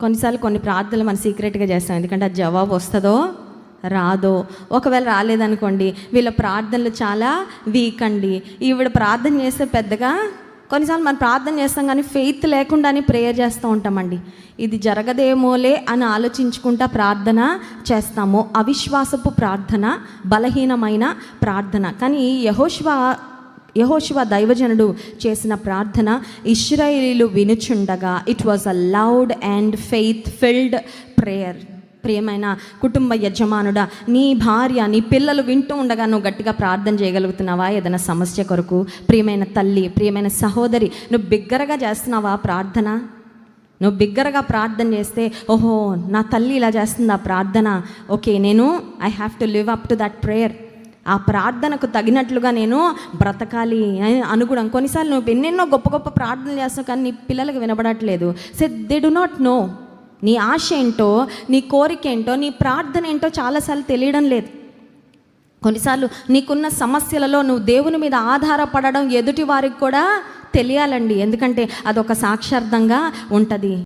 కొన్నిసార్లు కొన్ని ప్రార్థనలు మనం సీక్రెట్గా చేస్తాం, ఎందుకంటే అది జవాబు వస్తుందో రాదో. ఒకవేళ రాలేదనుకోండి, వీళ్ళ ప్రార్థనలు చాలా వీక్ అండి, ఈవిడ ప్రార్థన చేస్తే పెద్దగా. కొన్నిసార్లు మనం ప్రార్థన చేస్తాం కానీ ఫెయిత్ లేకుండానే ప్రేయర్ చేస్తూ ఉంటామండి. ఇది జరగదేమోలే అని ఆలోచించుకుంటా ప్రార్థన చేస్తాము. అవిశ్వాసపు ప్రార్థన, బలహీనమైన ప్రార్థన. కానీ యెహోషువ దైవజనుడు చేసిన ప్రార్థన ఇశ్రాయేలీయులు వినుచుండగా it was a loud and faith filled prayer. ప్రియమైన కుటుంబ యజమానుడా, నీ భార్య, నీ పిల్లలు వింటూ ఉండగా నువ్వు గట్టిగా ప్రార్థన చేయగలుగుతున్నావా? ఏదైనా సమస్య కొరకు ప్రియమైన తల్లి, ప్రియమైన సహోదరి, నువ్వు బిగ్గరగా చేస్తున్నావా ప్రార్థన? నువ్వు బిగ్గరగా ప్రార్థన చేస్తే, ఓహో నా తల్లి ఇలా చేస్తుంది ఆ ప్రార్థన, okay I have to live up to that prayer. ఆ ప్రార్థనకు తగినట్లుగా నేను బ్రతకాలి అనుగుణం. కొన్నిసార్లు నువ్వు ఎన్నెన్నో గొప్ప గొప్ప ప్రార్థనలు చేస్తావు కానీ నీ పిల్లలకు వినబడట్లేదు. They do not know. నీ ఆశ ఏంటో, నీ కోరిక ఏంటో, నీ ప్రార్థన ఏంటో చాలాసార్లు తెలియడం లేదు. కొన్నిసార్లు నీకున్న సమస్యలలో నువ్వు దేవుని మీద ఆధారపడడం ఎదుటి వారికి కూడా తెలియాలండి, ఎందుకంటే అదొక సాక్షార్థంగా ఉంటుంది.